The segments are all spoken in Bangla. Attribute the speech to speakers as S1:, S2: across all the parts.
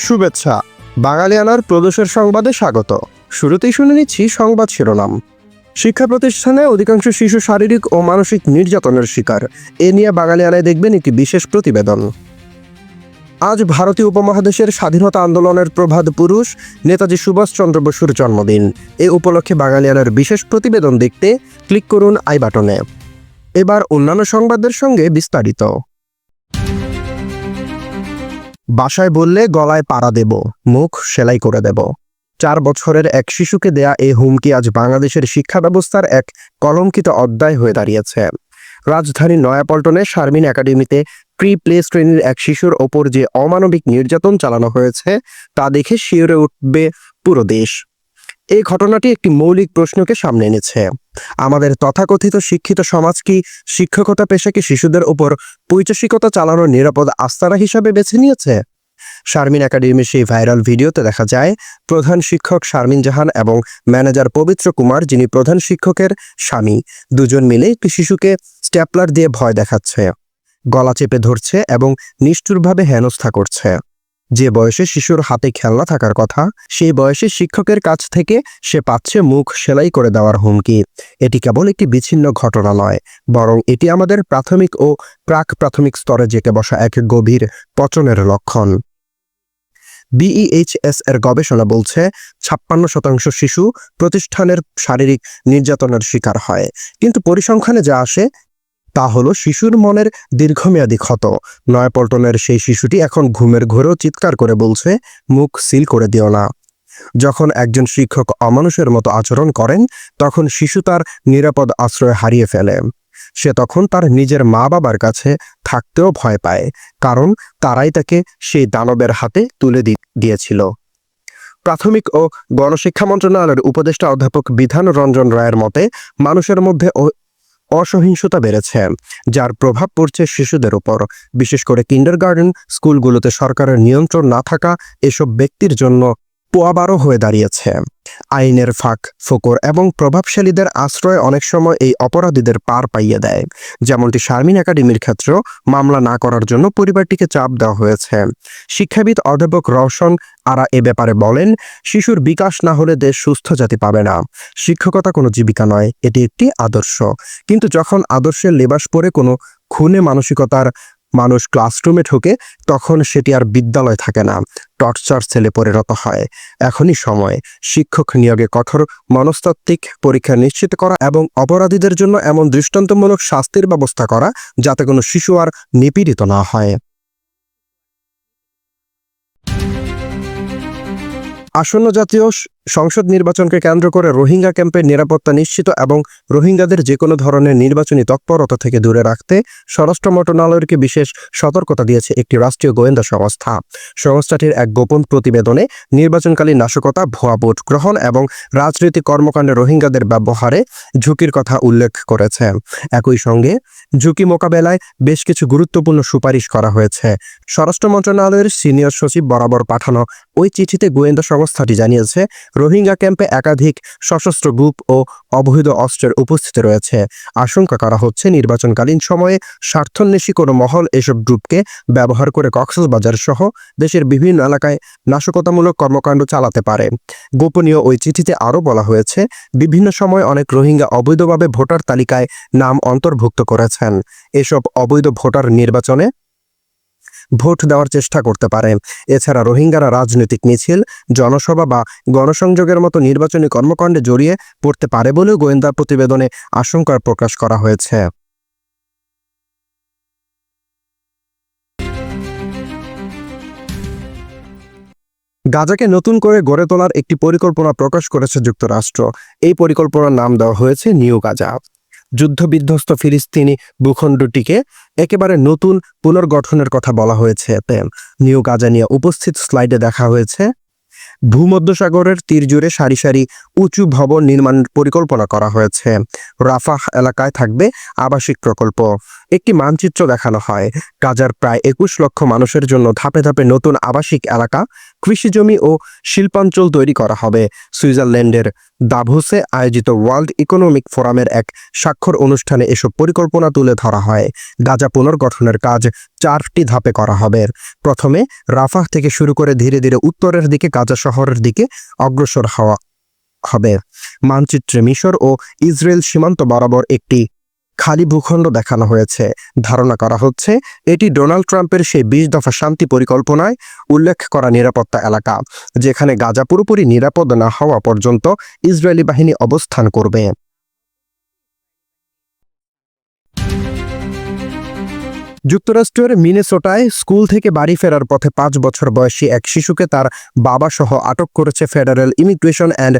S1: শুভেচ্ছা। বাঙালিয়ানার প্রদেশের সংবাদে স্বাগত। শুরুতেই শুনে নিচ্ছি সংবাদ শিরোনাম। শিক্ষা প্রতিষ্ঠানে অধিকাংশ শিশু শারীরিক ও মানসিক নির্যাতনের শিকার, এ নিয়ে বাঙালিয়ানায় দেখবেন একটি বিশেষ প্রতিবেদন। আজ ভারতীয় উপমহাদেশের স্বাধীনতা আন্দোলনের প্রভাত পুরুষ নেতাজি সুভাষচন্দ্র বসুর জন্মদিন। এ উপলক্ষে বাঙালিয়ানার বিশেষ প্রতিবেদন দেখতে ক্লিক করুন আই বাটনে। এবার অন্যান্য সংবাদের সঙ্গে বিস্তারিত। বাসায় বললে গলায় পাড়া দেব, মুখ সেলাই করে দেব। 4 বছরের এক শিশুকে দেয়া এই হুমকি আজ বাংলাদেশের শিক্ষা ব্যবস্থার এক কলঙ্কিত অধ্যায় হয়ে দাঁড়িয়েছে। রাজধানীর নয়াপল্টনে শারমিন একাডেমিতে প্লে শ্রেণীর এক শিশুর ওপর যে অমানবিক নির্যাতন চালানো হয়েছে তা দেখে শিউরে উঠবে পুরো দেশ। এই ঘটনাটি একটি মৌলিক প্রশ্নকে সামনে এনেছে। আমাদের তথাকথিত শিক্ষিত সমাজ কি শিক্ষকতা পেশাকে শিশুদের উপর পৈশাচিকতা চালানোর নিরাপদ আস্তানা হিসাবে বেছে নিয়েছে? শারমিন একাডেমির সেই ভাইরাল ভিডিওতে দেখা যায় প্রধান শিক্ষক শারমিন জাহান এবং ম্যানেজার পবিত্র কুমার, যিনি প্রধান শিক্ষকের স্বামী, দুজন মিলে একটি শিশুকে স্ট্যাপলার দিয়ে ভয় দেখাচ্ছে, গলা চেপে ধরছে এবং নিষ্ঠুরভাবে হেনস্থা করছে। যে বয়সে শিশুর হাতে খেলনা থাকার কথা, সেই বয়সে শিক্ষকের কাছ থেকে সে পাচ্ছে মুখ সেলাই করে দেওয়ার হুমকি। এটি কেবল একটি বিচ্ছিন্ন ঘটনা নয়, বরং এটি আমাদের প্রাথমিক ও প্রাক প্রাথমিক স্তরে জেঁকে বসা এক গভীর পচনের লক্ষণ। BEHS এর গবেষণা বলছে 56% শিশু প্রতিষ্ঠানের শারীরিক নির্যাতনের শিকার হয়, কিন্তু পরিসংখ্যানে যা আসে তা হলো শিশুর মনের দীর্ঘমেয়াদী ক্ষত। নয়াপল্টনের সেই শিশুটি এখন ঘুমের ঘোরেও চিৎকার করে বলছে, মুখ সিল করে দিও না। যখন একজন শিক্ষক অমানুষের মতো আচরণ করেন, তখন শিশু তার নিরাপদ আশ্রয় হারিয়ে ফেলে। সে তখন তার নিজের মা বাবার কাছে থাকতেও ভয় পায়, কারণ তারাই তাকে সেই দানবের হাতে তুলে দিয়েছিল। প্রাথমিক ও গণশিক্ষা মন্ত্রণালয়ের উপদেষ্টা অধ্যাপক বিধান রঞ্জন রায়ের মতে, মানুষের মধ্যে অসহিংসতা বেড়েছে, যার প্রভাব পড়ছে শিশুদের উপর। বিশেষ করে কিন্ডারগার্টেন স্কুলগুলোতে সরকারের নিয়ন্ত্রণ না থাকা এসব ব্যক্তির জন্য পোয়াবারও হয়ে দাঁড়িয়েছে। আইনের ফাঁক ফোকর এবং প্রভাবশালীদের আশ্রয় অনেক সময় এই অপরাধীদের পার পাইয়ে দেয়। যেমনটি শারমিন একাডেমির ক্ষেত্রেও মামলা না করার জন্য পরিবারটিকে চাপ দেওয়া হয়েছে। শিক্ষাবিদ অধ্যাপক রওশন আরা এ ব্যাপারে বলেন, শিশুর বিকাশ না হলে দেশ সুস্থ জাতি পাবে না। শিক্ষকতা কোনো জীবিকা নয়, এটি একটি আদর্শ। কিন্তু যখন আদর্শের লেবাস পরে কোনো খুনে মানসিকতার মানুষ ক্লাসরুমে ঢোকে, তখন সেটি আর বিদ্যালয় থাকে না, টর্চার সেলে পরিণত হয়। এখনই সময় শিক্ষক নিয়োগে কঠোর মনস্তাত্ত্বিক পরীক্ষা নিশ্চিত করা এবং অপরাধীদের জন্য এমন দৃষ্টান্তমূলক শাস্তির ব্যবস্থা করা, যাতে কোনো শিশু আর নিপীড়িত না হয়। আসন্ন জাতীয় সংসদ নির্বাচনকে কেন্দ্র করে রোহিঙ্গা ক্যাম্পের নিরাপত্তা নিশ্চিত এবং রোহিঙ্গাদের যে কোনো ধরনের নির্বাচনী তৎপরতা থেকে দূরে রাখতে স্বরাষ্ট্র মন্ত্রণালয়কে বিশেষ সতর্কতা দিয়েছে একটি রাষ্ট্রীয় গোয়েন্দা সংস্থা। সংস্থাটির এক গোপন প্রতিবেদনে নির্বাচনকালীন নাশকতা, ভুয়া ভোট গ্রহণ এবং রাজনৈতিক কর্মকাণ্ডে রোহিঙ্গাদের ব্যবহারে ঝুঁকির কথা উল্লেখ করেছে। একই সঙ্গে ঝুঁকি মোকাবেলায় বেশ কিছু গুরুত্বপূর্ণ সুপারিশ করা হয়েছে। স্বরাষ্ট্র মন্ত্রণালয়ের সিনিয়র সচিব বরাবর পাঠানো ওই চিঠিতে গোয়েন্দা সংস্থাটি জানিয়েছে, রোহিঙ্গা ক্যাম্পে একাধিক সশস্ত্র গ্রুপ ও অবৈধ অস্ত্রের উপস্থিতি রয়েছে। আশঙ্কা করা হচ্ছে নির্বাচনকালীন সময়ে স্বার্থান্বেষী কোনো মহল এসব গ্রুপকে ব্যবহার করে কক্সবাজার সহ দেশের বিভিন্ন এলাকায় নাশকতামূলক কর্মকাণ্ড চালাতে পারে। গোপনীয় ওই চিঠিতে আরও বলা হয়েছে, বিভিন্ন সময় অনেক রোহিঙ্গা অবৈধভাবে ভোটার তালিকায় নাম অন্তর্ভুক্ত করেছেন। এসব অবৈধ ভোটার নির্বাচনে ভোট দেওয়ার চেষ্টা করতে পারে। এছাড়া রোহিঙ্গারা রাজনৈতিক মিছিল, জনসভা বা গণসংযোগের মতো নির্বাচনী কর্মকাণ্ডে জড়িয়ে পড়তে পারে বলেও গোয়েন্দা প্রতিবেদনে আশঙ্কা প্রকাশ করা হয়েছে। গাজাকে নতুন করে গড়ে তোলার একটি পরিকল্পনা প্রকাশ করেছে যুক্তরাষ্ট্র। এই পরিকল্পনার নাম দেওয়া হয়েছে নিউ গাজা। যুদ্ধবিধ্বস্ত ফিলিস্তিনি ভূখণ্ডটিকে একেবারে নতুন পুনর্গঠনের কথা বলা হয়েছে এতে। নিউ গাজা নিয়ে উপস্থিত স্লাইডে দেখা হয়েছে ভূমধ্যসাগরের তীর জুড়ে সারি সারি উঁচু ভবন নির্মাণের পরিকল্পনা করা হয়েছে। রাফাহ এলাকায় থাকবে আবাসিক প্রকল্প, একটি মানচিত্র দেখানো হয়। গাজার প্রায় 21 লক্ষ মানুষের জন্য ধাপে ধাপে নতুন আবাসিক এলাকা, কৃষিজমি ও শিল্পাঞ্চল তৈরি করা হবে। সুইজারল্যান্ডের দাভোসে আয়োজিত ওয়ার্ল্ড ইকোনমিক ফোরামের এক স্বাক্ষর অনুষ্ঠানে এসব পরিকল্পনা তুলে ধরা হয়। গাজা পুনর্গঠনের কাজ 4টি ধাপে করা হবে। প্রথমে রাফাহ থেকে শুরু করে ধীরে ধীরে উত্তরের দিকে গাজা শহরের দিকে অগ্রসর হওয়া হবে। মানচিত্রে মিশর ও ইসরায়েল সীমান্ত বরাবর একটি খালি ভূখণ্ড দেখানো হয়েছে। ধারণা করা হচ্ছে এটি ডোনাল্ড ট্রাম্পের সেই 20 দফা শান্তি পরিকল্পনায় উল্লেখ করা নিরাপত্তা এলাকা, যেখানে গাজা পুরোপুরি নিরাপদ না হওয়া পর্যন্ত ইসরায়েলি বাহিনী অবস্থান করবে। যুক্তরাষ্ট্রের মিনেসোটায় স্কুল থেকে বাড়ি ফেরার পথে 5 বছর বয়সী এক শিশুকে তার বাবা সহ আটক করেছে federal immigration and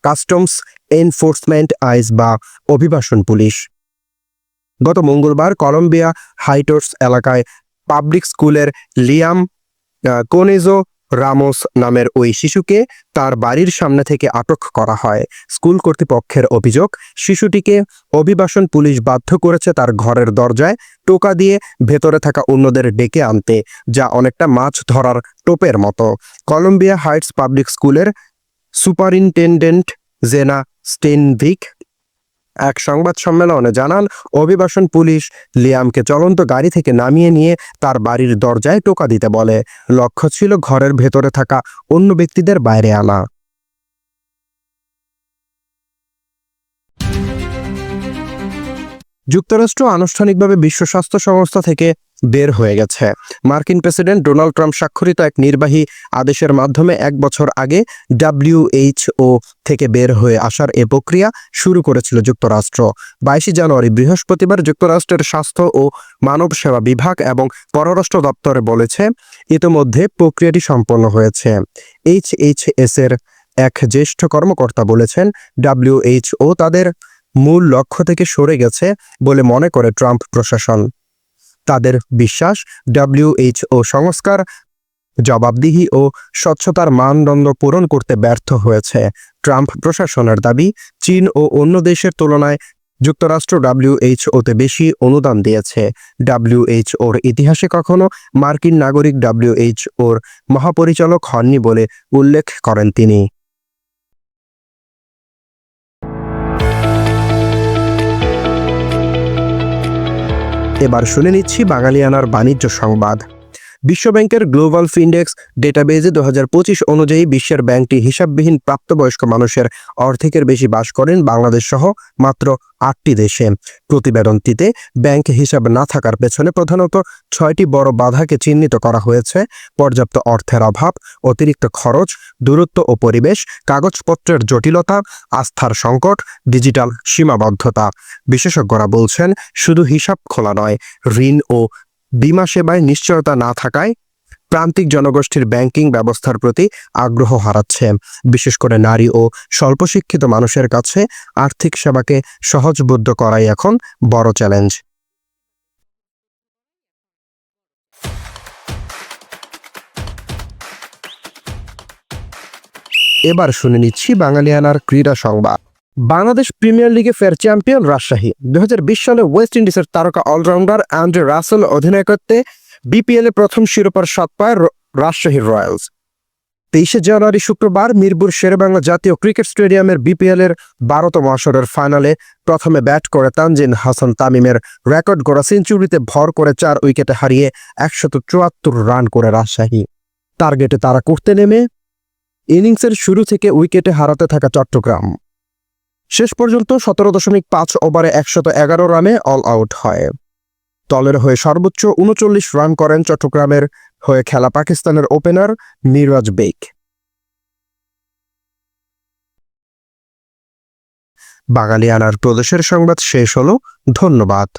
S1: customs enforcement ICE বা অভিবাসন পুলিশ। গত মঙ্গলবার কলম্বিয়া হাইটস এলাকায় পাবলিক স্কুলের লিয়াম কোনেজো রামোস নামের ওই শিশুকে তার বাড়ির সামনে থেকে আটক করা হয়। স্কুল কর্তৃপক্ষের অভিযোগ, শিশুটিকে অভিবাসন পুলিশ বাধ্য করেছে তার ঘরের দরজায় টোকা দিয়ে ভেতরে থাকা অন্যদের ডেকে আনতে, যা অনেকটা মাছ ধরার টোপের মতো। কলম্বিয়া হাইটস পাবলিক স্কুলের সুপারিনটেন্ডেন্ট জেনা স্টেনভিক এক সংবাদ সম্মেলনে জানান, অভিবাসন পুলিশ লিয়ামকে চলন্ত গাড়ি থেকে নামিয়ে নিয়ে তার বাড়ির দরজায় টোকা দিতে বলে। লক্ষ্য ছিল ঘরের ভেতরে থাকা অন্য ব্যক্তিদের বাইরে আনা। যুক্তরাষ্ট্র আনুষ্ঠানিকভাবে বিশ্ব স্বাস্থ্য সংস্থা থেকে বের হয়ে গেছে। মার্কিন প্রেসিডেন্ট ডোনাল্ড ট্রাম্প স্বাক্ষরিত এক নির্বাহী আদেশের মাধ্যমে 1 বছর আগে WHO থেকে বের হয়ে আসার এ প্রক্রিয়া শুরু করেছিল যুক্তরাষ্ট্র। 22 জানুয়ারি বৃহস্পতিবার যুক্তরাষ্ট্রের স্বাস্থ্য ও মানব সেবা বিভাগ এবং পররাষ্ট্র দপ্তরে বলেছে, ইতোমধ্যে প্রক্রিয়াটি সম্পন্ন হয়েছে। HHS এর এক জ্যেষ্ঠ কর্মকর্তা বলেছেন, WHO তাদের মূল লক্ষ্য থেকে সরে গেছে বলে মনে করে ট্রাম্প প্রশাসন। তাদের বিশ্বাস, WHO সংস্কার জবাবদিহি ও স্বচ্ছতার মানদণ্ড পূরণ করতে ব্যর্থ হয়েছে। ট্রাম্প প্রশাসনের দাবি, চীন ও অন্য দেশের তুলনায় যুক্তরাষ্ট্র WHO-তে বেশি অনুদান দিয়েছে। WHO-র ইতিহাসে কখনো মার্কিন নাগরিক WHO-র মহাপরিচালক হননি বলে উল্লেখ করেন তিনি। এবার শুনে নিচ্ছি বাঙালিয়ানার বাণিজ্য সংবাদ। বিশ্বব্যাংকের গ্লোবাল ফিন্ডেক্স ডেটাবেজে 2025 অনুযায়ী বিশ্বের ব্যাংকটি হিসাববিহীন প্রাপ্তবয়স্ক মানুষের অর্ধেকের বেশি বাস করেন বাংলাদেশ সহ মাত্র 8টি দেশে। প্রতিবেদনটিতে ব্যাংক হিসাব না থাকার পেছনে প্রধানত 6টি বড় বাধাকে চিহ্নিত করা হয়েছে: পর্যাপ্ত অর্থের অভাব, অতিরিক্ত খরচ, দূরত্ব ও পরিবেশ, কাগজপত্রের জটিলতা, আস্থার সংকট, ডিজিটাল সীমাবদ্ধতা। বিশেষজ্ঞরা বলছেন, শুধু হিসাব খোলা নয়, ঋণ ও বীমা সেবায় নিশ্চয়তা না থাকায় প্রান্তিক জনগোষ্ঠীর ব্যাংকিং ব্যবস্থার প্রতি আগ্রহ হারাচ্ছে। বিশেষ করে নারী ও স্বল্পশিক্ষিত মানুষের কাছে আর্থিক সেবাকে সহজবোধ্য করাই এখন বড় চ্যালেঞ্জ। এবার শুনে নিচ্ছি বাঙালিয়ানার ক্রীড়া সংবাদ। বাংলাদেশ প্রিমিয়ার লিগে ফের চ্যাম্পিয়ন রাজশাহী। 2020 সালে ওয়েস্ট ইন্ডিজের তারকা অলরাউন্ডার অ্যান্ড্রে রাসেল অধিনায়কত্বে বিপিএল-এ প্রথম শিরোপার স্বাদ পায় রাজশাহী রয়্যালস। 23 জানুয়ারি শুক্রবার মিরপুর শেরেবাংলা জাতীয় ক্রিকেট স্টেডিয়ামের বিপিএল-এর 12তম আসরের ফাইনালে প্রথমে ব্যাট করে তানজিন হাসান তামিমের রেকর্ড গড়া সেঞ্চুরিতে ভর করে 4 উইকেটে হারিয়ে 174 রান করে রাজশাহী। টার্গেটে তারা করতে নেমে ইনিংসের শুরু থেকে উইকেটে হারাতে থাকা চট্টগ্রাম শেষ পর্যন্ত 17.5 ওভারে 111 রানে অল আউট হয়। দলের হয়ে সর্বোচ্চ 39 রান করেন চট্টগ্রামের হয়ে খেলা পাকিস্তানের ওপেনার মিরাজ বেগ। বাঙালিয়ানার প্রদেশের সংবাদ শেষ হলো। ধন্যবাদ।